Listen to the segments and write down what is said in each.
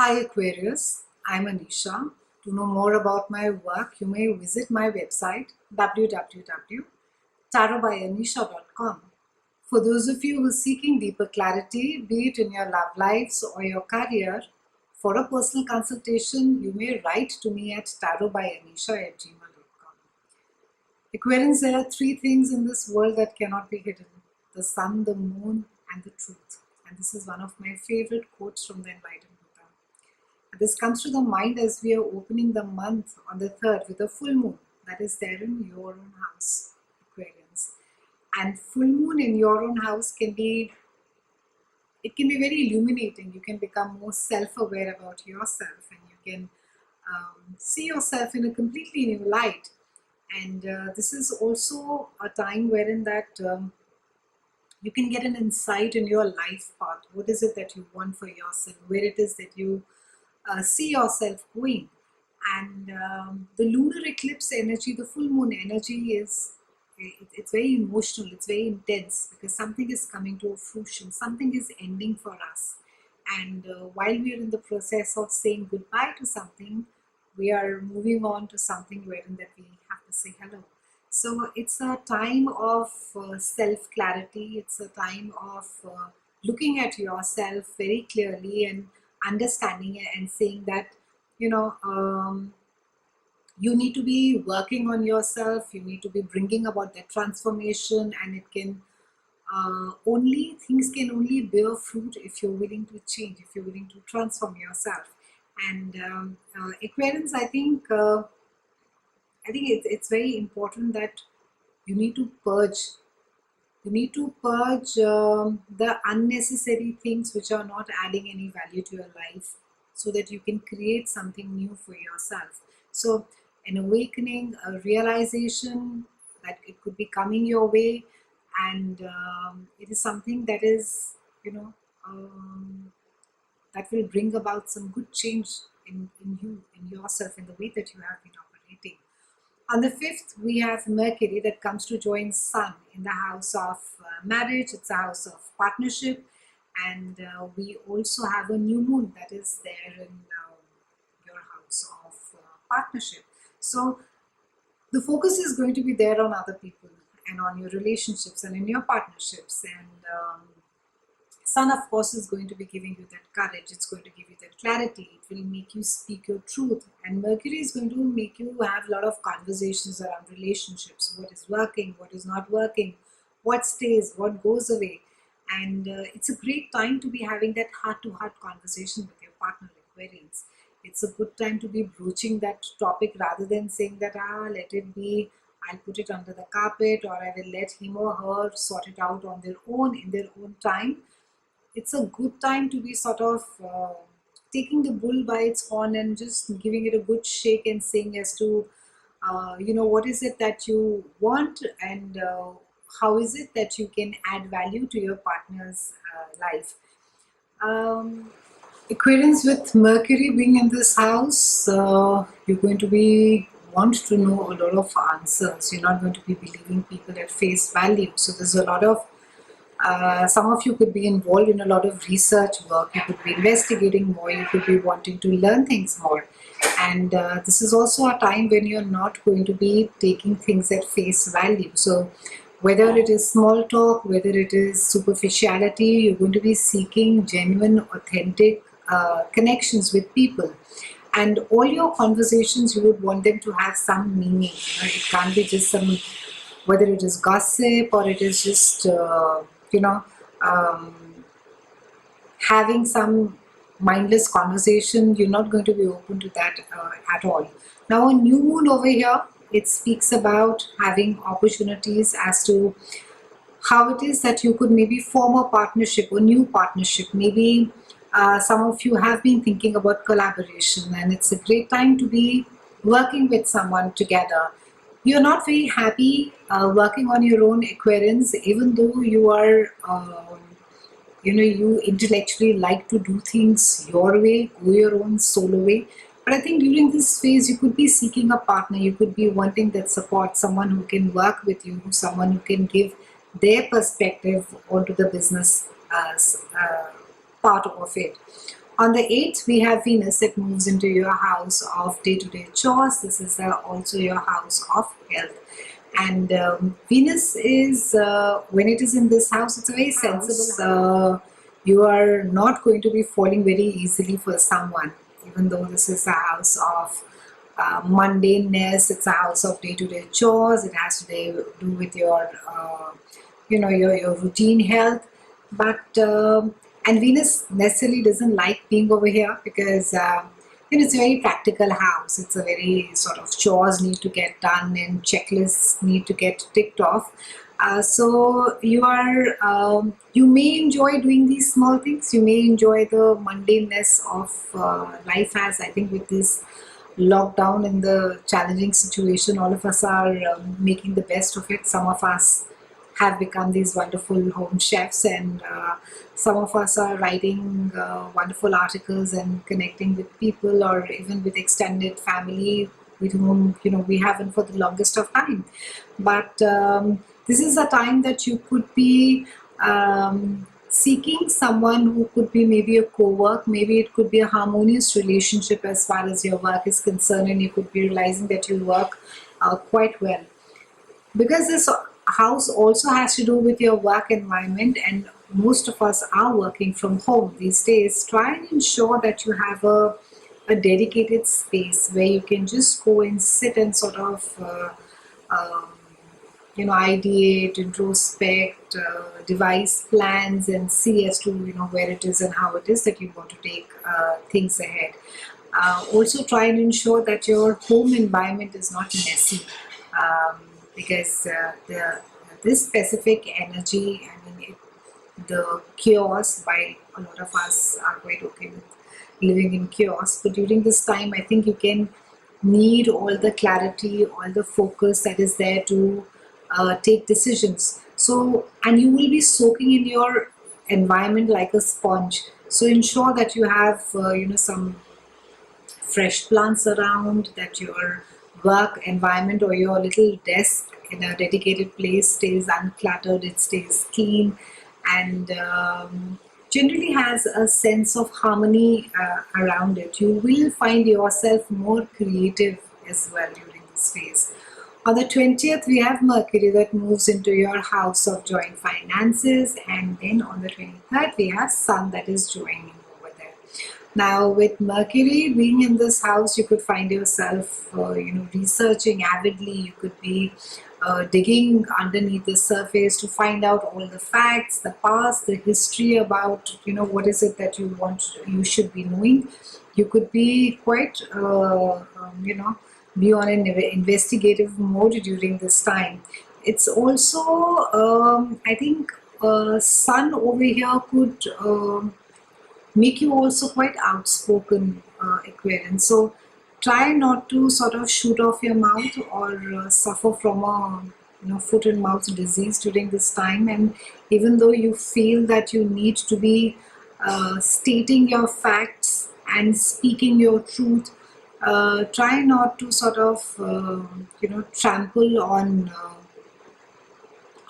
Hi Aquarius, I'm Anisha. To know more about my work, you may visit my website www.tarotbyanisha.com. For those of you who are seeking deeper clarity, be it in your love lives or your career, for a personal consultation, you may write to me at tarotbyanisha@gmail.com. Aquarians, there are three things in this world that cannot be hidden: the sun, the moon, and the truth. And this is one of my favorite quotes from the Enlightened Buddha. This comes to the mind as we are opening the month on the 3rd with a full moon that is there in your own house, Aquarians. And full moon in your own house can be very illuminating. You can become more self-aware about yourself, and you can see yourself in a completely new light. And this is also a time wherein that you can get an insight in your life path. What is it that you want for yourself? Where it is that you see yourself going. And the lunar eclipse energy, the full moon energy it's very emotional, it's very intense, because something is coming to a fruition, something is ending for us. And while we are in the process of saying goodbye to something, we are moving on to something wherein that we have to say hello. So it's a time of self-clarity, it's a time of looking at yourself very clearly and understanding it and saying that, you need to be working on yourself, you need to be bringing about that transformation, and it can things can only bear fruit if you're willing to change, if you're willing to transform yourself. And Aquarians, I think it's very important that you need to purge. You need to purge the unnecessary things which are not adding any value to your life, so that you can create something new for yourself. So, an awakening, a realization that it could be coming your way, and it is something that is, that will bring about some good change in you, in yourself, in the way that you have been operating. On the 5th, we have Mercury that comes to join Sun in the house of marriage. It's a house of partnership. And we also have a new moon that is there in your house of partnership. So the focus is going to be there on other people and on your relationships and in your partnerships. And Sun, of course, is going to be giving you that courage. It's going to give you that clarity. It will make you speak your truth. And Mercury is going to make you have a lot of conversations around relationships. What is working, what is not working, what stays, what goes away. And it's a great time to be having that heart-to-heart conversation with your partner, Aquarians. It's a good time to be broaching that topic rather than saying that, let it be, I'll put it under the carpet, or I will let him or her sort it out on their own, in their own time. It's a good time to be sort of taking the bull by its horn and just giving it a good shake and saying as to, what is it that you want, and how is it that you can add value to your partner's life. Aquarians, with Mercury being in this house, you're going to be want to know a lot of answers. You're not going to be believing people at face value. So there's a lot of some of you could be involved in a lot of research work. You could be investigating more. You could be wanting to learn things more. And this is also a time when you're not going to be taking things at face value. So whether it is small talk, whether it is superficiality, you're going to be seeking genuine, authentic connections with people. And all your conversations, you would want them to have some meaning. It can't be just some, whether it is gossip or it is just, having some mindless conversation. You're not going to be open to that at all. Now, a new moon over here, it speaks about having opportunities as to how it is that you could maybe form a partnership or new partnership. Maybe some of you have been thinking about collaboration, and it's a great time to be working with someone together. You're not very happy working on your own, Aquarians, even though you are, you intellectually like to do things your way, go your own solo way. But I think during this phase, you could be seeking a partner. You could be wanting that support, someone who can work with you, someone who can give their perspective onto the business part of it. On the 8th, we have Venus that moves into your house of day-to-day chores. This is also your house of health. And Venus is, when it is in this house, it's a very sensible. You are not going to be falling very easily for someone, even though this is a house of mundaneness. It's a house of day-to-day chores. It has to do with your, your routine health. But and Venus necessarily doesn't like being over here because it's a very practical house. It's a very sort of chores need to get done and checklists need to get ticked off. So you may enjoy doing these small things. You may enjoy the mundaneness of life. As I think with this lockdown and the challenging situation, all of us are making the best of it. Some of us have become these wonderful home chefs, and some of us are writing wonderful articles and connecting with people, or even with extended family with whom we haven't for the longest of time. But this is a time that you could be seeking someone who could be maybe a co-work. Maybe it could be a harmonious relationship as far as your work is concerned, and you could be realizing that you work quite well. Because this house also has to do with your work environment, and most of us are working from home these days. Try and ensure that you have a dedicated space where you can just go and sit and sort of ideate, introspect, devise plans, and see as to where it is and how it is that you want to take things ahead. Also try and ensure that your home environment is not messy, because this specific energy, the chaos, by a lot of us are quite okay with living in chaos, but during this time I think you can need all the clarity, all the focus that is there to take decisions. So, and you will be soaking in your environment like a sponge. So ensure that you have some fresh plants around, that your work environment or your little desk in a dedicated place stays uncluttered, it stays clean, and generally has a sense of harmony around it. You will find yourself more creative as well during this phase. On the 20th, we have Mercury that moves into your house of joint finances, and then on the 23rd, we have Sun that is joining over there. Now, with Mercury being in this house, you could find yourself, researching avidly. You could be digging underneath the surface to find out all the facts, the past, the history about, what is it that you should be knowing. You could be quite, be on an investigative mode during this time. It's also, I think, Sun over here could make you also quite outspoken, Aquarian. So try not to sort of shoot off your mouth or suffer from a foot and mouth disease during this time. And even though you feel that you need to be stating your facts and speaking your truth, try not to sort of trample on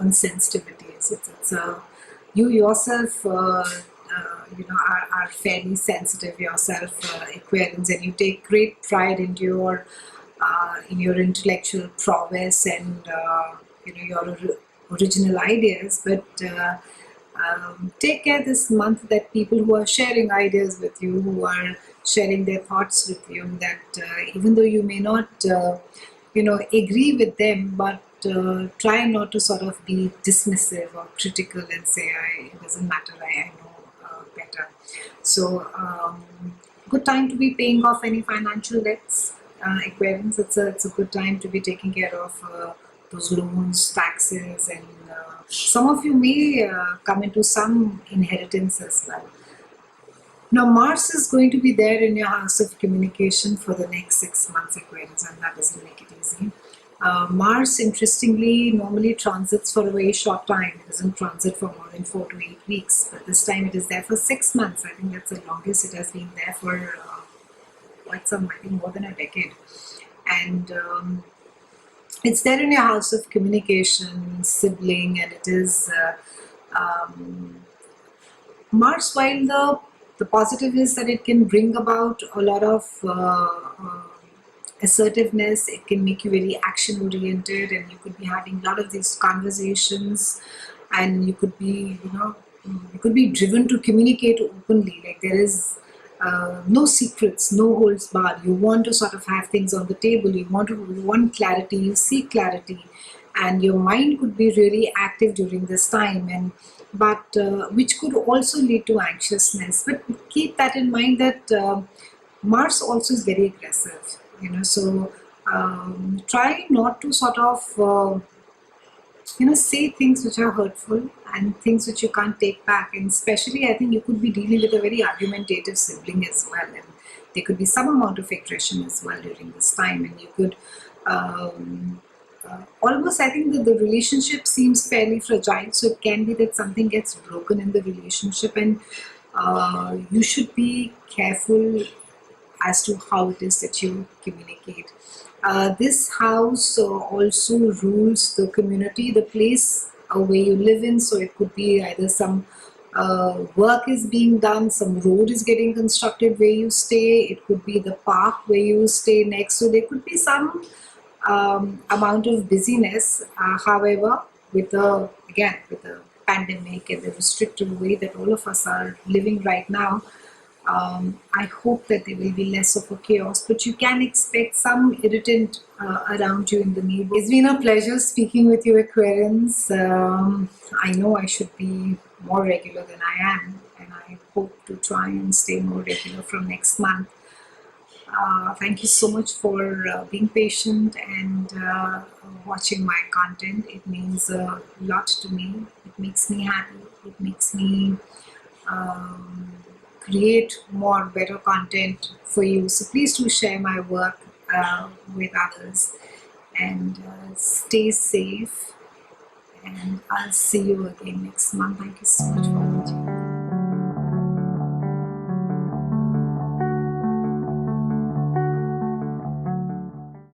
sensitivities. It's you yourself are fairly sensitive yourself, Aquarians, and you take great pride into in your intellectual prowess and your original ideas. But take care this month that people who are sharing ideas with you, who are sharing their thoughts with you, that even though you may not agree with them, but try not to sort of be dismissive or critical and say, it doesn't matter, I know better. So good time to be paying off any financial debts, Aquarians. It's a good time to be taking care of those loans, taxes, and some of you may come into some inheritance as well. Now, Mars is going to be there in your house of communication for the next 6 months, Aquarians, and that doesn't make it easy. Mars, interestingly, normally transits for a very short time. It doesn't transit for more than 4 to 8 weeks, but this time it is there for 6 months. I think that's the longest it has been there for quite some, I think more than a decade. And it's there in your house of communication, sibling, and it is Mars, while the The positive is that it can bring about a lot of assertiveness. It can make you very action oriented, and you could be having a lot of these conversations, and you could be, you could be driven to communicate openly. Like there is no secrets, no holds barred. You want to sort of have things on the table. You want clarity. You seek clarity, and your mind could be really active during this time, and but which could also lead to anxiousness. But keep that in mind that Mars also is very aggressive. So try not to sort of say things which are hurtful and things which you can't take back. And especially, I think you could be dealing with a very argumentative sibling as well, and there could be some amount of aggression as well during this time, and you could almost, I think that the relationship seems fairly fragile, so it can be that something gets broken in the relationship, and you should be careful as to how it is that you communicate. This house also rules the community, the place where you live in. So it could be either some work is being done, some road is getting constructed where you stay. It could be the park where you stay next. So there could be some amount of busyness. However, with the pandemic and the restricted way that all of us are living right now, I hope that there will be less of a chaos, but you can expect some irritant around you in the neighborhood. It's been a pleasure speaking with you, Aquarians. I know I should be more regular than I am, and I hope to try and stay more regular from next month. Thank you so much for being patient and watching my content. It means a lot to me. It makes me happy. It makes me create more better content for you. So please do share my work with others, and stay safe, and I'll see you again next month. Thank you so much for